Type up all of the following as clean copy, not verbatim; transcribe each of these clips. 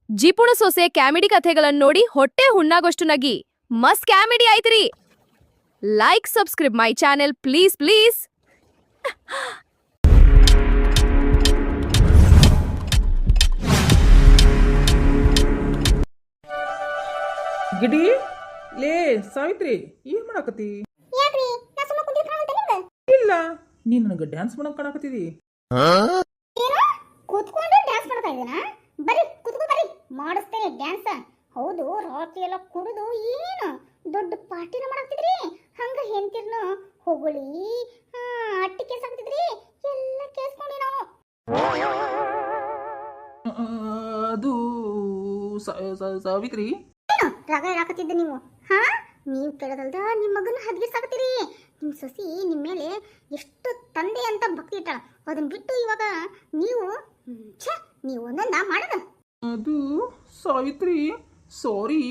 ಜಿಪುಣ ಸೊಸೆ ಕ್ಯಾಮಿಡಿ ಕಥೆಗಳನ್ನ ನೋಡಿ ಹೊಟ್ಟೆ ಹುಣ್ಣಾಗೋಷ್ಟು ನಗಿ ಮಸ್ತ್ ಕ್ಯಾಮಿಡಿ ಆಯ್ತ್ರಿ. Like subscribe my channel please please. ಗಿಡಿ ಲೇ ಸಾವಿತ್ರಿ ಏನ್ ಮಾಡಾಕತ್ತಿ? ಯಾಕ್ರಿ ನಾ ಸುಮ್ಮ ಕುಂತಿರ್ತಾನಂತ ನಿಮ್ಗ ಇಲ್ಲ ನೀ ನನಗೆ ಡ್ಯಾನ್ಸ್ ಮಾಡಕ್ ಕಾಣಕತ್ತಿದಿ. ಏನು ಕೂತ್ಕೊಂಡು ಡ್ಯಾನ್ಸ್ ಮಾಡ್ತಾ ಇದ್ದೀನ? ಬರ್ರಿ ಕೂತ್ಕೊ ಬರ್ರಿ ಮಾಡಿಸ್ತೇನೆ ಡ್ಯಾನ್ಸ್. ಹೌದು ರಾತ್ರಿ ಎಲ್ಲ ಕುಡಿದು ಏನು ದೊಡ್ಡ ಪಾರ್ಟಿನ ಮಾಡಾಕ್ತಿದ್ರಿ, ಹಂಗ ಹೆಂತಿರ್ನು ಹೊಗಳಿ ಅಟ್ಟಿ ಕೇಸಾಕ್ತಿದ್ರಿ, ಎಲ್ಲ ಕೇಸ್ಕೊಂಡಿ ನಾವು. ಅದು ಸಾವಿತ್ರಿ ಏನು ರಾಗ ಹೇಳಾಕತ್ತಿದ್ದೆ ನೀವು? ಹಾ ನೀವು ಕೇಳದಲ್ದ ನಿಮ್ಮ ಮಗನ ಹದ್ಗಿಸಾಕತ್ತೀರಿ. ನಿಮ್ಮ ಸೊಸಿ ನಿಮ್ಮ ಮೇಲೆ ಎಷ್ಟು ತಂದೆ ಅಂತ ಭಕ್ತಿ ಇಟ್ಟಾಳ, ಅದನ್ನ ಬಿಟ್ಟು ಇವಾಗ ನೀವು ನೀವು ಒಂದೊಂದ ಮಾಡದ. ಅದು ಸಾವಿತ್ರಿ ಸಾರಿ.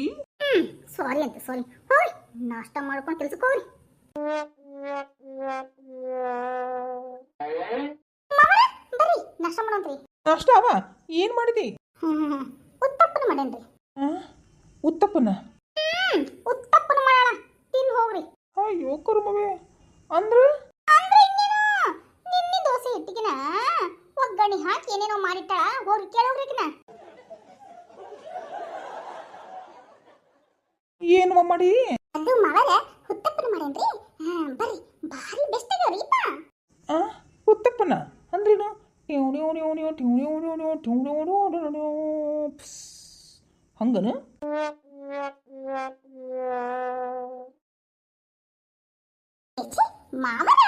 ಸಾರಿ ಅಂತ ಸಾರಿ. ಹೋಗ್ರಿ ನಾಷ್ಟ ಮಾಡ್ಕೊಂಡು ಕೆಲ್ಸಕ್ಕೆ ಹೋಗ್ರಿ. ಬರ್ರಿ ನಾಷ್ಟ ಮಾಡೋಣ್ರಿ. ನಾಷ್ಟ ಅವ ಏನ್ ಮಾಡಿದಿ? ಉತ್ತಪ್ಪನ ಮಾಡೇನ್ರಿ. ಉತ್ತಪ್ಪನ? ಉತ್ತಪ್ಪನ ಮಾಡೋಣ, ತಿನ್ ಹೋಗ್ರಿ. ಅಯ್ಯೋ ಕರ್ಮವೇ, ಅಂದ್ರ ನಿನ್ನೆ ದೋಸೆ ಹಿಟ್ಟಿಗಿನ ಒಗ್ಗರಣೆ ಹಾಕಿ ಏನೇನೋ ಮಾಡಿಟ್ಟಾಳ, ಹೋಗ್ರಿ ಕೇಳೋಗ್ರಿಕಿನ. ಏನವ ಮಾಡಿ? ಅದು ಮವರ ಉತ್ತಪ್ಪನ ಮಾಡೇನ್ರಿ. ಬರ್ರಿ ಭಾರಿ ಬೆಸ್ಟ್ ಆಗ್ಯಾವ್ರಿಪ್ಪ. ಉತ್ತಪ್ಪನ ಅಂದ್ರೇನು? ಹಂಗನ? ಮಾವರ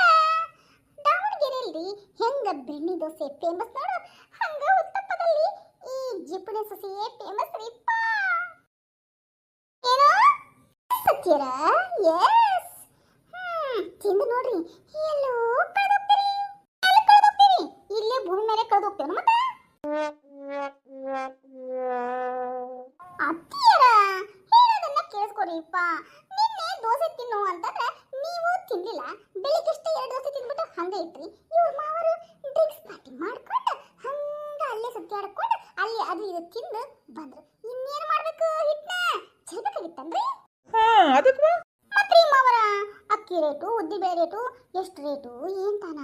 ದಾವಣಗೆರೆಯಲ್ಲಿ ಹೆಂಗ ಬೆಣ್ಣೆ ದೋಸೆ ಫೇಮಸ್ ನೋಡು, ಹಂಗ ಉತ್ತಪ್ಪದಲ್ಲಿ ಈ ಜಿಪುಣೆ ಸೊಸೆಯೇ ಫೇಮಸ್ ರೀಪ್ಪ. ಏನೋ ಸತ್ಯರ? ಎಸ್. ತಿಂದು ನೋಡ್ರಿ, ಎಲ್ಲೋ ಕಳೆದೋಗ್ತೀರಿ. ಇಲ್ಲೇ ಭೂಮಿ ಮೇಲೆ ಕಳೆದೋಗ್ತೇವೆ ಮತ್ತೆ. ಅತ್ತಿಯರ ಹೇಳೋದನ್ನ ಕೇಳಿಸ್ಕೊಡ್ರಿಪ್ಪ. ನಿನ್ನೆ ದೋಸೆ ತಿನ್ನು ಅಂತಂದ್ರೆ ನೀವು ತಿನ್ಲಿಲ್ಲ, ಬೆಳಿಗ್ಗೆಷ್ಟೇ 2 ದೋಸೆ ತಿಂದ್ಬಿಟ್ಟು ಹಂಗೆ ಇಟ್ರಿ. ಇವ್ರ ಮಾವರು ಡ್ರಿಂಕ್ಸ್ ಪಾರ್ಟಿ ಮಾಡ್ಕೊಂಡು ಹಂಗ ಅಲ್ಲೇ ಸುತ್ತಾಡ್ಕೊಂಡು ಅಲ್ಲಿ ಅದು ಇದು ತಿಂದು ಬಂದ್ರು. ಇನ್ನೇನು ಮಾಡ್ಬೇಕು? ಹಿಟ್ನ ಚೆಲ್ಬೇಕಾಗಿತ್ತನ್ರಿ. ಅದಕ್ಕ ಮತ್ರಿ ಮಾವರ ಅಕ್ಕಿ ರೇಟು, ಉದ್ದಿಬೇಳೆ ರೇಟು, ಎಷ್ಟು ರೇಟು ಏನ್ ತಾನ?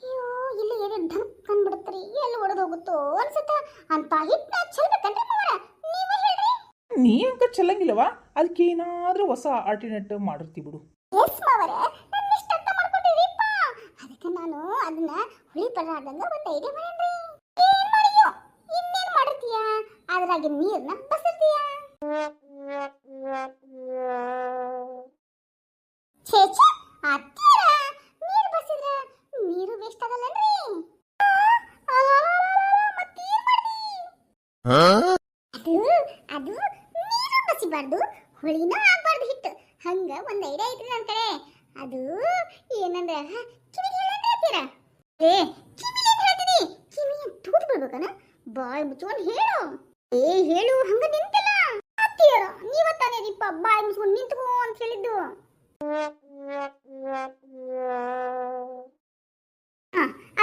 ಅಯ್ಯೋ ಇಲ್ಲಿ ಏನು ಢಂಕ್ ಅಂದ್ಬಿಡುತ್ತೀರಿ, ಎಲ್ಲಿ ಒಡೆದು ಹೋಗುತ್ತೋ ಅನ್ಸುತ್ತ ಅಂತ ಹಿಟ್ನ ಚೆಲ್ಬೇಕನ್ರಿ ಮಾವರ? ನೀವೇ ಹೇಳ್ರಿ. ನೀ ಅಂಕ ಚೆಲ್ಲಂಗಿಲ್ಲವಾ? ಅದಕ್ಕೆ ಏನಾದ್ರೂ ಹೊಸ ಆಲ್ಟರ್ನೇಟ್ ಮಾಡಿರ್ತಿ ಬಿಡು. ಎಸ್ ಮಾವರ, ನನ್ನ ಇಷ್ಟ ಅರ್ಥ ಮಾಡ್ಕೊಂಡಿರಿಪ್ಪ. ಅದಕ್ಕೆ ನಾನು ಅದನ್ನ ಹುಳಿ ಪಡಾರ್ದಂಗ ಒಂದು ಐಡಿಯಾ ಮಾಡೇನ್ರಿ. ಏನ್ ಮಾಡಿಯೋ ಇನ್ನೇನ್ ಮಾಡಿರ್ತೀಯ? ಅದ್ರಾಗಿ ನೀರ್ನ ಬಸಿರ್ತೀಯ. ಛೇ ಛೇ ಅತ್ತಿರ, ನೀರು ಬಸಿದ್ರೆ ನೀರು ವೇಸ್ಟ್ ಆಗಲ್ಲನ್ರಿ. ಮತ್ತೇನ್ ಮಾಡ್ದಿ? ಅದು ಅದು ನೀರು ಬಸಿಬಾರ್ದು, ಹುಳಿನೂ ಆಗ್ಬಾರ್ದು ಹಿಟ್ಟು. ಹಂಗ ಒಂದ್ ಐಡಿಯಾ ಐತ್ರಿ ನನ್ನ ಕಡೆ. ಅದು ಏನಂದ್ರ ಕಿವಿಗೆ ಹೇಳಂದ್ರೆ ಅಂತೀರ. ಏ ಕಿವಿಗೆ ಏನ್ ಹೇಳ್ತೀನಿ? ಕಿವಿಗೆ ತೂತು ಬಿಡ್ಬೇಕನ? ಬಾಯ್ ಮುಚ್ಕೊಂಡು ಹೇಳು. ಏ ಹೇಳು, ಹಂಗ ನಿಂತಲ್ಲ. ಅತ್ತಿಯರ ನೀವ ತಾನೇ ರೀಪ ಬಾಯ್ ಮುಚ್ಕೊಂಡು ನಿಂತ್ಕೋ ಅಂತ ಹೇಳಿದ್ದು.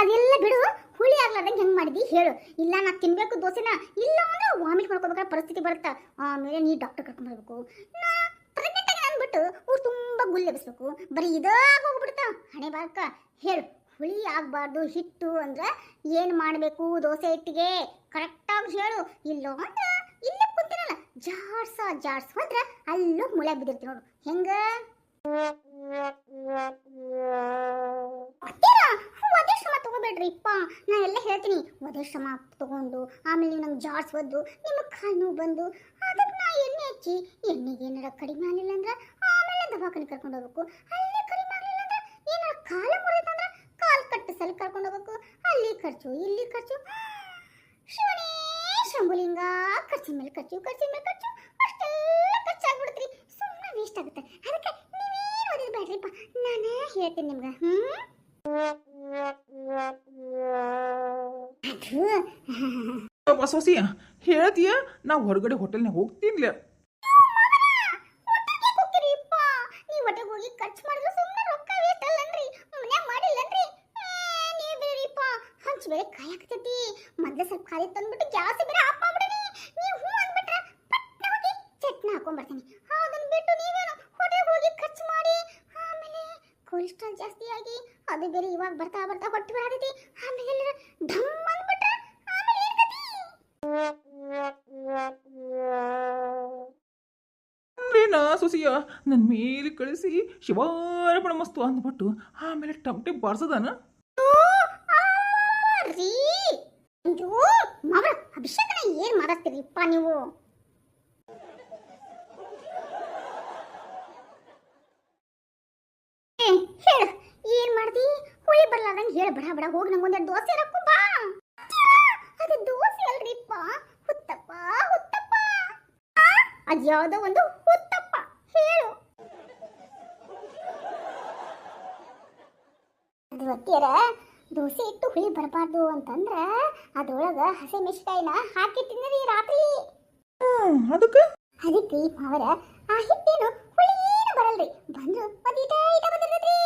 ಅದೆಲ್ಲ ಬಿಡು, ಹುಳಿ ಆಗ್ಲಾರ್ದಂಗೆ ಹೆಂಗ್ ಮಾಡಿದಿ ಹೇಳು. ಇಲ್ಲ ನಾ ತಿನ್ಬೇಕು ದೋಸೆನ, ಇಲ್ಲ ಅಂದ್ರೆ ವಾಮಿಟ್ ಮಾಡ್ಕೋಬೇಕಾದ ಪರಿಸ್ಥಿತಿ ಬರುತ್ತಾ. ಆಮೇಲೆ ನೀ ಡಾಕ್ಟರ್ ಕರ್ಕೊಂಡ್ ಬರ್ಬೇಕು. ನಾ ಪ್ರೆಗ್ನೆಂಟ್ ಆಗಿ ಅಂದ್ಬಿಟ್ಟು ಊರು ತುಂಬಾ ಗುಳ್ಳೆ ಎಬ್ಸ್ಬೇಕು, ಬರೀ ಇದಾಗ ಹೋಗ್ಬಿಡ್ತಾ ಹಣೆ ಬಾರಕ. ಹೇಳು, ಹುಳಿ ಆಗ್ಬಾರ್ದು ಹಿಟ್ಟು ಅಂದ್ರೆ ಏನ್ ಮಾಡ್ಬೇಕು ದೋಸೆ ಹಿಟ್ಟಿಗೆ ಕರೆಕ್ಟಾಗಿ ಹೇಳು. ಇಲ್ಲ ಅಂದ್ರೆ ಇಲ್ಲೇ ಕುಂತಿರಲ್ಲ ಜಾಡ್ಸ ಹೋದ್ರೆ ಅಲ್ಲೂ ಮುಳೆ ಬಿದ್ದಿರ್ತಿ ನೋಡು. ಹೆಂಗ ಒದೇ ಶ್ರಮ ತಗೋಬೇಡ್ರಿಪ್ಪ, ನಾ ಎಲ್ಲ ಹೇಳ್ತೀನಿ. ಒದೇ ಶ್ರಮ ತಗೊಂಡು ಆಮೇಲೆ ನೀವು ನಂಗೆ ಜಾಡ್ಸೋದು, ನಿಮಗೆ ಕಾಲು ನೋವು ಬಂದು ಅದಕ್ಕೆ ನಾ ಎಣ್ಣೆ ಹಚ್ಚಿ, ಎಣ್ಣೆಗೆ ಏನಾರ ಕಡಿಮೆ ಆಗಲಿಲ್ಲ ಅಂದ್ರೆ ಆಮೇಲೆ ದವಾಖಾನೆ ಕರ್ಕೊಂಡು ಹೋಗ್ಬೇಕು. ಅಲ್ಲಿ ಕಡಿಮೆ ಆಗಲಿಲ್ಲ ಅಂದ್ರೆ ಏನಾರ ಕಾಲ ಮುರಿತಂದ್ರೆ ಕಾಲು ಕಟ್ಟಿಸಲು ಕರ್ಕೊಂಡು ಹೋಗ್ಬೇಕು. ಅಲ್ಲಿ ಖರ್ಚು ಇಲ್ಲಿ ಖರ್ಚು, ಶಿವನೇ ಶಂಭುಲಿಂಗ, ಖರ್ಚಿನ ಮೇಲೆ ಖರ್ಚು ಅಷ್ಟೆಲ್ಲ ಖರ್ಚಾಗ್ಬಿಡ್ತ್ರಿ. ಸುಮ್ಮನೆ ವೇಸ್ಟ್ ಆಗುತ್ತೆ. ಅದಕ್ಕೆ ನೀವೇನು ಓದಿದ್ ಬೇಡ್ರಿಪ್ಪ, ನಾನೇ ಹೇಳ್ತೀನಿ ನಿಮ್ಗೆ. ಅದು ಸೊಸಿ ಹೇಳ್ತೀಯ, ನಾ ಹೊರಗಡೆ ಹೋಟೆಲ್ನಾಗ ಹೋಗ್ತಿನ್ಲ. ನೀವು ಹೊಟ್ಟೆಗೆ ಹೋಗಿ ಖರ್ಚು ಮಾಡಿದ್ರೆ ಸುಮ್ಮನೆ ರೊಕ್ಕ ವೇಸ್ಟ್ ಅಲ್ಲನ್ರಿ, ಮನ್ಯಾಗ ಮಾಡಿಲ್ಲನ್ರಿ. ನೀವು ಬೇರಿಪ್ಪ ಹಂಚ್ ಬೇರೆ ಕಾಯಾಕತೈತಿ, ಮೊದ್ಲು ಸ್ವಲ್ಪ ಖಾಲಿ ತಂದ್ಬಿಟ್ಟು ಜಾಸ್ತಿ ಬೇರೆ ಆಫ್ ಮಾಡ್ಬಿಡಿ. ಅದು ಬೇರೆ ಇವಾಗ ಬರ್ತಾ ಬರ್ತಾ ಹೊಟ್ಟಿ ಬರತೈತಿ. ಆಮೇಲೆ ಎಲ್ಲರ ಢಮ್ ಅಂದ್ಬಿಟ್ರ ಆಮೇಲೆ ಏನ್ ಗತಿ? ಅಂದ್ರೇನ ಸೊಸಿಯ ನನ್ನ ಮೇಲೆ ಕಳಿಸಿ ಶಿವಾರ್ಪಣ ಮಸ್ತು ಅಂದ್ಬಿಟ್ಟು ಆಮೇಲೆ ಟಮಟೆ ಬಾರ್ಸದಾನ. ರೀ ಅಯ್ಯೋ ಮಾವ ಅಭಿಷೇಕನ ಏನ್ ಮಾತಾಡ್ತೀರಿಪ್ಪ ನೀವು? ಹೇಳು ಏನ್ ಮಾಡ್ದಿ? ಹುಳಿ ಬರ್ಲಾರ್ದಂಗೆ ಹೇಳ ಬಡ ಬಡ ಹೋಗಿ ನಂಗೊಂದೆರಡು ದೋಸೆ ರಕ್ಕು ಬಾ. ಅದು ದೋಸೆ ಅಲ್ರಿಪ್ಪ, ಹುತ್ತಪ್ಪ ಹುತ್ತಪ್ಪ. ಅದ್ಯಾವುದೋ ಒಂದು ಹುತ್ತಪ್ಪ ಹೇಳು. ಅದು ಅತ್ತಿಯರ ದೋಸೆ ಇಟ್ಟು ಹುಳಿ ಬರಬಾರ್ದು ಅಂತಂದ್ರ ಅದ್ರೊಳಗ ಹಸಿ ಮೆಣಸಿನಕಾಯಿನ ಹಾಕಿ ತಿನ್ನರಿ ರಾತ್ರಿ. ಅದಕ್ಕೆ ಅದಕ್ಕೆ ಅವರ ಆ ಹಿಟ್ಟೇನು ಹುಳಿ ಏನು ಬರಲ್ರಿ, ಬಂದು ಒಂದ್ ಈಟ ಬಂದಿರ್ತೈತ್ರಿ.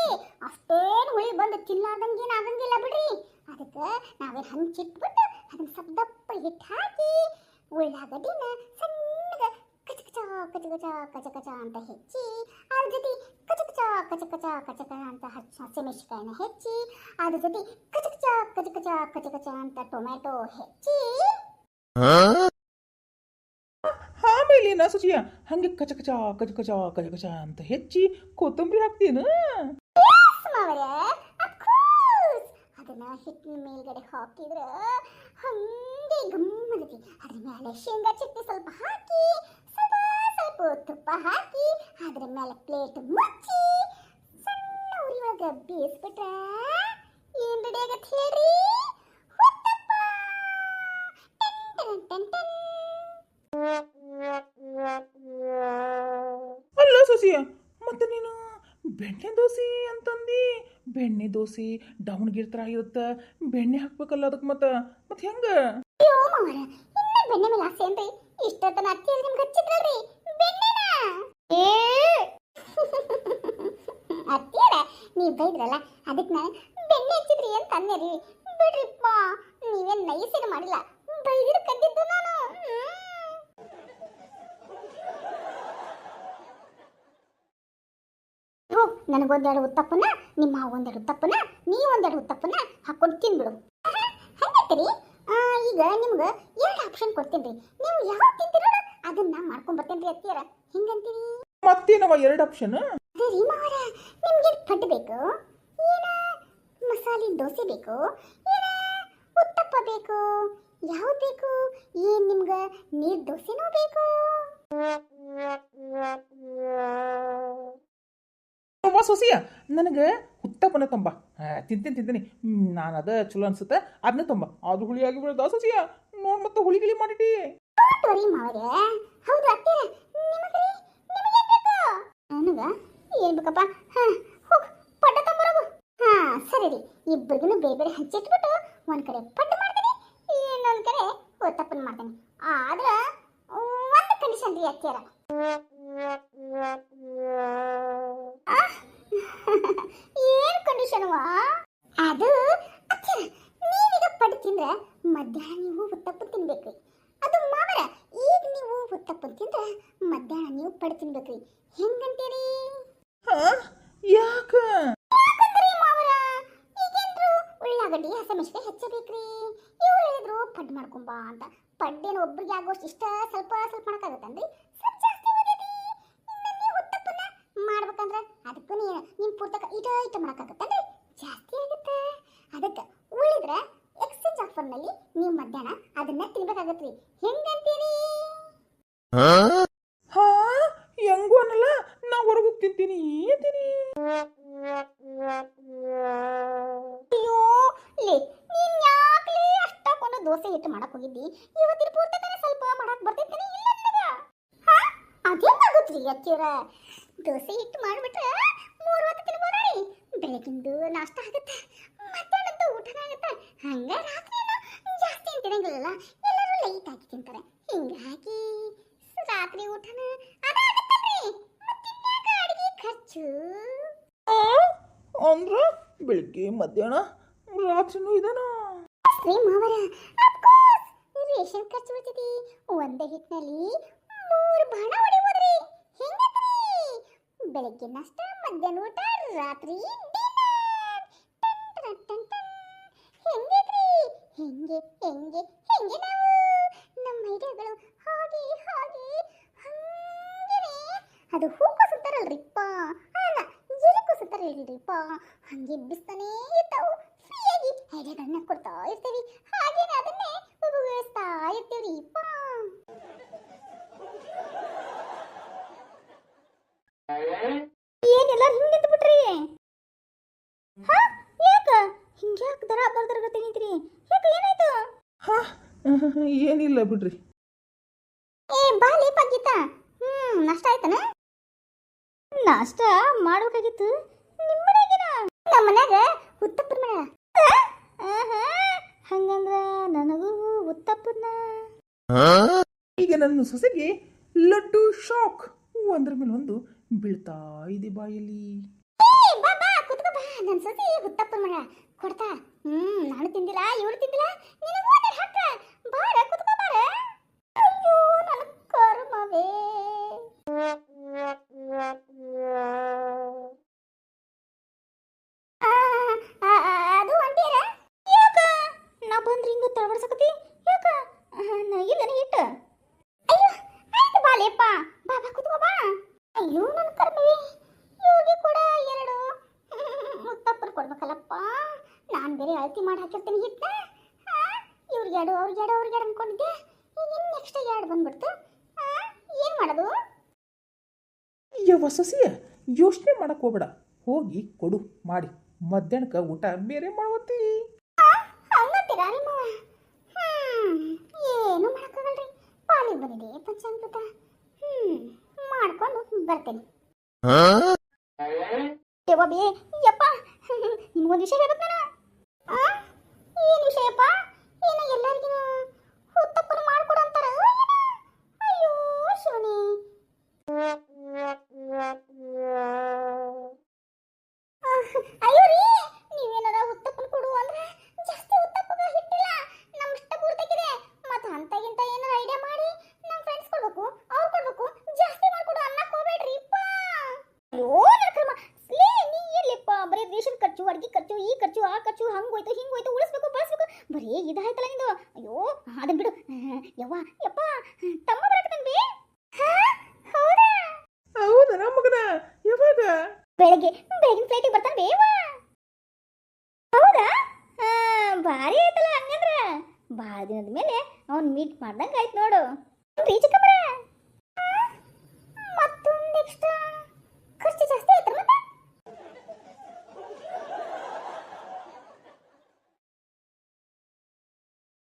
ಅಷ್ಟೇನು ಹುಳಿ ಬಂದು ತಿನ್ಲಾರ್ದಂಗೆ ಏನು ಆಗಂಗಿಲ್ಲ ಬಿಡ್ರಿ. ಅದಕ್ಕೆ ನಾವೇ ಹಂಚಿಟ್ಬಿಟ್ಟು ಅದನ್ನ ಸ್ವಲ್ಪ ದಪ್ಪ ಹಿಟ್ಟು ಹಾಕಿ ಉಳ್ಳಾಗಡ್ಡಿನ ಸಣ್ಣಗ ಕಚ ಕಚ ಕಚ ಕಚ ಕಚ ಕಚ ಅಂತ ಹೆಚ್ಚಿ, ಅದ್ರ ಜೊತೆ ಕಚ ಕಚ ಕಚ ಕಚ ಕಚ ಕಚ ಅಂತ ಹಸಿಮೆಣಸಿನಕಾಯಿನ ಹೆಚ್ಚಿ, ಅದ್ರ ಜೊತೆ ಕಚ ಕಚ ಕಚ ಕಚ ಕಚ ಕಚ ಅಂತ ಟೊಮ್ಯಾಟೊ ಹೆಚ್ಚಿ, ಆಮೇಲೆ ನಾ ಸೊಸಿಯ ಹಂಗೆ ಕಚ ಕಚ ಕಚ ಕಚ ಕಚ ಕಚ ಅಂತ ಹೆಚ್ಚಿ ಕೊತ್ತಂಬರಿ ಹಾಕ್ತೀನ. ಅದನ್ನ ಹಿಟ್ಟಿನ ಮೇಲ್ಗಡೆ ಹಾಕಿದ್ರ ಹಂಗೆ ಗಮ್ಮನತಿ. ಅದ್ರ ಮೇಲೆ ಶೇಂಗಾ ಚಟ್ನಿ ಸ್ವಲ್ಪ ಹಾಕಿ, ಸ್ವಲ್ಪ ಸ್ವಲ್ಪ ತುಪ್ಪ ಹಾಕಿ, ಅದ್ರ ಮೇಲೆ ಪ್ಲೇಟ್ ಮುಚ್ಚಿ ಸಣ್ಣ ಉರಿ ಒಳಗ ಬೇಯಿಸ್ಬಿಟ್ರ ಏನ್ ರೆಡಿ ಆಗತ್ತೆ ಹೇಳ್ರಿ? ಹುತ್ತಪ್ಪ. ಟನ್ ಟನ್ ಟನ್. ಅಲ್ಲ ಸೊಸಿಯ ಮತ್ತೆ ನೀನು ಬೆಣ್ಣೆ ದೋಸೆ ಅಂತಂದು ಬೆಣ್ಣೆ ದೋಸೆ ದಾವಣಗೆರೆ ಥರ ಇರುತ್ತೆ, ಬೆಣ್ಣೆ ಹಾಕ್ಬೇಕಲ್ಲ ಅದಕ್ಕೆ ಮತ್ತೆ ಮತ್ತೆ ಹೆಂಗ? ಅಯ್ಯೋ ಮಾವರ ಇನ್ನ ಬೆಣ್ಣೆ ಮೇಲೆ ಆಸೆ ಏನ್ರಿ? ಇಷ್ಟೊತ್ತನ ಅತ್ತಿ ನಿಮ್ಗೆ ಹಚ್ಚಿದ್ರಲ್ರಿ ಬೆಣ್ಣೆನ. ಏ ಅತ್ತಿಯರ ನೀವ್ ಬೈದ್ರಲ್ಲ ಅದಕ್ಕೆ ನಾನು ಬೆಣ್ಣೆ ಹಚ್ಚಿದ್ರಿ ಅಂತ ಅನ್ನೇರಿ. ಬಿಡ್ರಿಪ್ಪ, ನೀವೇನ್ ನೈಸೇನು ಮಾಡಿಲ್ಲ, ಬೈದಿರ್ ಕದ್ದಿದ್ದು ನಾನು. ನನಗೊಂದೆರಡು ಉತ್ತಪ್ಪನ, ನಿಮ್ಮ ಒಂದೆರಡು ಉತ್ತಪ್ಪನ, ನೀವೊಂದೆರಡು ಉತ್ತಪ್ಪನ ಹಾಕೊಂಡು ತಿನ್ಬಿಡು. ಹಂಗಂತೀರಿ? ಈಗ ನಿಮ್ಗೆ ಎರಡು ಆಪ್ಷನ್ ಕೊಡ್ತೀನಿ. ನೀವು ಯಾವ ತಿಂತೀರೋ ಅದನ್ನ ಮಾಡ್ಕೊಂಡ್ ಬರ್ತೇನ್ರಿ ಅತ್ತಿಯರ. ಹಿಂಗಂತೀರಿ? ಮತ್ತೇನವ ಎರಡು ಆಪ್ಷನ್? ಅದೇ ರೀ ಮಾವರ, ನಿಮ್ಗೆ ಪಡ್ಡು ಬೇಕು, ಏನ ಮಸಾಲೆ ದೋಸೆ ಬೇಕು, ಏನ ಉತ್ತಪ್ಪ ಬೇಕು, ಯಾವ್ದು ಬೇಕು? ಏನ್ ನಿಮ್ಗೆ ನೀರ್ ದೋಸೆನೂ ಬೇಕು? ಸೊಸಿಯ ನನಗೆ ಉತ್ತಪ್ಪನ ತಂಬ, ತಿಂತೀನಿ ನಾನು ಅದ ಚಲೋ ಅನ್ಸುತ್ತೆ ಅದನ್ನ ತಂಬ. ಅದು ಹುಳಿಯಾಗಿ ಬಿಡೋದ ಸೊಸಿಯ? ನೋಡ್ ಮತ್ತೆ ಹುಳಿ ಗಿಳಿ ಮಾಡಿಟಿ. ಮಾವರೇ ಹೌದು ಅತ್ತಿಯರ, ನಿಮಗ್ರಿ ನಿಮಗೆ ಬೇಕು? ನನಗ ಏನ್ ಬೇಕಪ್ಪ? ಹೋಗ್ ಪಡ್ಡ ತಂಬರೋಗು. ಸರಿ ರೀ, ಇಬ್ಬರಿಗೂ ಬೇರೆ ಬೇರೆ ಹಂಚಿಟ್ಬಿಟ್ಟು ಒಂದ್ ಕಡೆ ಪಡ್ಡು ಮಾಡ್ತೀನಿ, ಇನ್ನೊಂದ್ ಕಡೆ ಉತ್ತಪ್ಪನ ಮಾಡ್ತೀನಿ. ಆದ್ರ ಒಂದು ಕಂಡೀಷನ್ ರೀ ಅತ್ತಿಯರ. ಏನ್ ಕಂಡೀಷನ್ವಾ? ಅದು ಅತ್ತಿಯರ, ನೀವೀಗ ಪಡ್ಡು ತಿಂದ್ರೆ ಮಧ್ಯಾಹ್ನ ನೀವು ಉತ್ತಪ್ಪ ತಿನ್ಬೇಕ್ರಿ. ಅದು ಮಾವರ, ಈಗ ನೀವು ಉತ್ತಪ್ಪ ತಿಂದ್ರೆ ಮಧ್ಯಾಹ್ನ ನೀವು ಪಡ್ಡು ತಿನ್ಬೇಕ್ರಿ. ಹೆಂಗಂತೀರಿ? ಯಾಕ? ಯಾಕಂದ್ರಿ ಮಾವರ, ಈಗೇನ್ರು ಉಳ್ಳಾಗಡ್ಡಿ ಹಸಿಮೆಣಸಿನಕಾಯಿ ಹೆಚ್ಚಬೇಕ್ರಿ. ಇವ್ರು ಹೇಳಿದ್ರು ಪಡ್ಡು ಮಾಡ್ಕೊಂಬಾ ಅಂತ. ಪಡ್ಡೇನು ಒಬ್ರಿಗೆ ಆಗೋಷ್ಟು ಇಷ್ಟ ಸ್ವಲ್ಪ ಸ್ವಲ್ಪ ಮಾಡಕ್ಕಾಗತ್ತನ್ರಿ? ಸ್ವಲ್ಪ ಜಾಸ್ತಿ ಉಳಿದೈತಿ. ಇನ್ನು ನೀವು ಉತ್ತಪ್ಪನ ಮಾಡ್ಬೇಕಂದ್ರೆ ಅದಕ್ಕೂ ನೀನ್ ಪೂರ್ತಕ ಇಟ ಮಾಡಕ್ಕಾಗತ್ತನ್ರಿ? ಜಾಸ್ತಿ ಆಗುತ್ತೆ. ಅದಕ್ಕೆ ಉಳಿದ್ರೆ ಎಕ್ಸ್ಚೇಂಜ್ ಆಫರ್ನಲ್ಲಿ ನೀವು ಮಧ್ಯಾಹ್ನ ಅದನ್ನ ತಿನ್ಬೇಕಾಗತ್ರಿ. ಹೆಂಗಂತೀರಿ? ಹೆಂಗು ಅನ್ನಲ್ಲ, ನಾ ಹೊರಗೆ ಹೋಗಿ ತಿಂತೀನಿ ಅಂತೀನಿ. ಅಯ್ಯೋ ಲೇ, ನೀನ್ ಯಾಕ್ಲೇ ಅಷ್ಟಕ್ಕೊಂದು ದೋಸೆ ಹಿಟ್ಟು ಮಾಡಕ್ ಹೋಗಿದ್ದಿ? ಇವತ್ತಿನ ಪೂರ್ತಕನೇ ಸ್ವಲ್ಪ ಮಾಡಕ್ ಬರ್ತೈತೇನೆ ಇಲ್ಲ ನಿನಗ? ಅದೇನಾಗುತ್ತ್ರಿ ಅತ್ತಿಯರ? ದೋಸೆ ಹಿಟ್ಟು ಮಾಡ್ಬಿಟ್ರೆ 3 ಹೊತ್ತು ತಿನ್ಬೋದ್ರಿ. ಬೆಳಗಿಂದು ನಾಷ್ಟ ಆಗುತ್ತೆ, ಮಧ್ಯಾಹ್ನದ್ದು ಊಟನ ಆಗುತ್ತೆ. ಹಂಗ ರಾತ್ರಿನ ಜಾಸ್ತಿ ಏನ್ ತಿನ್ನಂಗಿಲ್ಲ, ಎಲ್ಲರೂ ಲೈಟ್ ಆಗಿ ತಿಂತಾರೆ. ಹಿಂಗಾಗಿ ರಾತ್ರಿ ಊಟನ ಅದಾಗತ್ತಲ್ರಿ. ಮತ್ತಿನ್ಯಾಕ ಅಡಿಗೆ ಖರ್ಚು? ಅಂದ್ರ ಬೆಳಿಗ್ಗೆ ಮಧ್ಯಾಹ್ನ ರಾತ್ರಿನೂ ಇದನ? ಶ್ರೀ ಮಾವರ, ಅಫ್ಕೋರ್ಸ್ ರೇಷನ್ ಖರ್ಚು ಬರ್ತೈತಿ. ಒಂದೇ ಹಿಟ್ಟಿನಲ್ಲಿ 3 ಬಾಣ ಹೊಡಿಬೋದ್ರಿ. ಹೆಂಗತ್ರಿ? ಬೆಳಗ್ಗೆ ನಾಷ್ಟ, ಮಧ್ಯಾಹ್ನ ಊಟ, ರಾತ್ರಿ ಡಿನ್ನರ್. ಹೆಂಗೆ ಹೆಂಗೆ ಹೆಂಗೆ ನಾವು ನಮ್ಮ ಐಡಿಯಾಗಳು ಹಾಗೆ ಹಾಗೆ ಹಂಗೇನೆ ಅದು ಹೂವು ಸುತ್ತಾರಲ್ರಿಪ್ಪ ಅಲ್ಲ ಎಲೆಕ್ಕೂ ಸುತ್ತಾರಲ್ರಿಪ್ಪ ಹಂಗೆ ಬಿಸ್ತಾನೇ ಇರ್ತಾವು ಫ್ರೀಯಾಗಿ ಐಡಿಯಾಗಳನ್ನ ಕೊಡ್ತಾ ಇರ್ತೀವಿ ಹಾಗೇನೆ ಅದನ್ನೇ ಉಪಯೋಗಿಸ್ತಾ ಇರ್ತೀವ್ರಿಪ್ಪ. ಏನೆಲ್ಲ ಹಿಂಗೆ ನಿಂತು ಬಿಟ್ರಿ? ಹಾ ಯಾಕ ಹಿಂಗ್ಯಾಕೆ ದರ ಬರ್ದರ್ಗತ್ತೆ ನಿಂತ್ರಿ? ಯಾಕ ಏನಾಯ್ತು? ಹಾ ಏನಿಲ್ಲ ಬಿಡ್ರಿ. ಏ ಬಾಲಿ ಪಗ್ಗಿತ ನಾಷ್ಟ ಆಯ್ತನ? ನಾಷ್ಟ ಮಾಡ್ಬೇಕಾಗಿತ್ತು ನಿಮ್ಮ ಮನೆಗೇನ? ನಮ್ಮ ಮನ್ಯಾಗ ಉತ್ತಪ್ಪನ ಮನೆ. ಹಂಗಂದ್ರ ನನಗೂ ಉತ್ತಪ್ಪನ. ಈಗ ನನ್ನ ಸೊಸೆಗೆ ಲಡ್ಡು ಶಾಕ್ ಒಂದ್ರ ಮೇಲೆ ಒಂದು ಬೀಳ್ತಾ ಇದೆ ಬಾಯಲ್ಲಿ. ಬಾ ಬಾ ಕುತ್ಕೋ ಬಾ. ನನ್ನ ಸೊಸೆ ಉತ್ತಪ್ಪನ ಮನೆ ಕೊಡ್ತಾ. ನಾನು ತಿಂದಿಲ್ಲ ಇವಳು ತಿಂದಿಲ್ಲ ನಿನಗೂ ಒಂದೆರಡು ಹಾಕ. ಬಾರ ಕುತ್ಕೋ ಬಾರ. ಅಯ್ಯೋ ನನ್ನ ಕರ್ಮವೇ. ಅದು ಒಂಟಿಯರ ಯಾಕ ನಾ ಬಂದ್ರೆ ಹಿಂಗ ತಳಬಡ್ಸಕತಿ ಯಾಕ? ಇಲ್ಲನ ಹಿಟ್ಟು. ಅಯ್ಯೋ ಆಯ್ತು ಬಾಲೇಪ್ಪ ಬಾ ಬಾ ಕುತ್ಕೋ ಬಾ. ಅಯ್ಯೋ ನನ್ನ ಕರ್ಮವೇ ಇವ್ರಿಗೆ ಕೂಡ ಎರಡು ಮುತ್ತಪ್ಪರು ಕೊಡ್ಬೇಕಲ್ಲಪ್ಪ. ನಾನು ಬೇರೆ ಅಳತಿ ಮಾಡಿ ಹಾಕಿರ್ತೀನಿ ಹಿಟ್ಟ. ಇವ್ರಿಗೆ ಎರಡು ಅವ್ರಿಗೆ ಎರಡು ಅವ್ರಿಗೆ ಎರಡು ಅನ್ಕೊಂಡಿದ್ದೆ. ಈಗ ನೆಕ್ಸ್ಟ್ ಎರಡು ಬಂದ್ಬಿಡ್ತು. ಏನು ಮಾಡೋದು? ಯವ್ವ ಸೊಸೆಯ ಯೋಚನೆ ಮಾಡಕ್ ಹೋಗ್ಬೇಡ, ಹೋಗಿ ಕೊಡು ಮಾಡಿ. ಮಧ್ಯಾಹ್ನಕ್ಕೆ ಊಟ ಬೇರೆ ಮಾಡುವತ್ತಿ. ಹಂಗಂತೀರಾ ನಿಮ್ಮ? ಏನು ಮಾಡಕ್ಕಾಗಲ್ರಿ. ಪಾಲಿಗೆ ಬಂದಿದೆ ಪಂಚಾಮೃತ. ಮಾಡ್ಕೊಂಡು ಬರ್ತೇನೆ. ಯವ್ವ ಬೇ ಯಪ್ಪ ನಿಮ್ಗೊಂದು ವಿಷಯ ಹೇಳ್ಬೇಕು ನಾನು. ಏನು ವಿಷಯಪ್ಪ? ಏನು ಎಲ್ಲರಿಗೂ ಉತ್ತಪ್ಪನ ಮಾಡ್ಕೊಡು ಅಂತಾರ? ಅಯ್ಯೋ ಶಿವನೇ. ಅಯ್ಯೋ ರೀ ನೀವೇನಾರ ಉತ್ತಪ್ಪನ ಕೊಡು ಅಂದ್ರೆ ಜಾಸ್ತಿ ಉತ್ತಪ್ಪಗ ಹಿಟ್ಟಿಲ್ಲ. ನಮ್ಮ ಇಷ್ಟ ಪೂರ್ತಿಗಿದೆ. ಮತ್ತು ಅಂತಾಗಿಂತ ಏನಾರ ಐಡಿಯಾ ಮಾಡಿ ನಮ್ಮ ಫ್ರೆಂಡ್ಸ್ ಕೊಡ್ಬೇಕು, ಅವ್ರು ಕೊಡ್ಬೇಕು. ಜಾಸ್ತಿ ಮಾಡ್ಕೊಡು ಅನ್ನಕ್ಕೆ ಹೋಗ್ಬೇಡ್ರಿ ಅಪ್ಪ. ಅಯ್ಯೋ ನಕ್ರಮ ಲೇ ನೀ ಎಲ್ಲಿಪ್ಪ ಬರೀ ರೇಷನ್ ಖರ್ಚು, ಅಡ್ಗೆ ಖರ್ಚು, ಈ ಖರ್ಚು, ಆ ಖರ್ಚು, ಹಂಗೋಯ್ತು ಹಿಂಗೋಯ್ತು, ಉಳಿಸ್ಬೇಕು ಬಳಸ್ಬೇಕು ಬರೀ ಇದಾಯ್ತಲ್ಲ ನಿಂದು. ಅಯ್ಯೋ ಅದನ್ನ ಬಿಡು. ಯವ್ವ ಯಪ್ಪ ತಮ್ಮ ಬರಕಂದ್ವಿ. ಹೌದಾ? ಹೌದಾ ನಮ್ಮ ಮಗನ? ಯಾವಾಗ? ಬೆಳಗಿನ ಫ್ಲೈಟಿಗೆ ಬರ್ತಾನೆ ಬೇವ. ಹೌದಾ? ಭಾರಿ ಆಯ್ತಲ್ಲ ಹಂಗಂದ್ರ. ಭಾಳ ದಿನದ ಮೇಲೆ ಅವ್ನು ಮೀಟ್ ಮಾಡ್ದಂಗೆ ಆಯ್ತು ನೋಡು. ರೀ ಚಿಕ್ಕ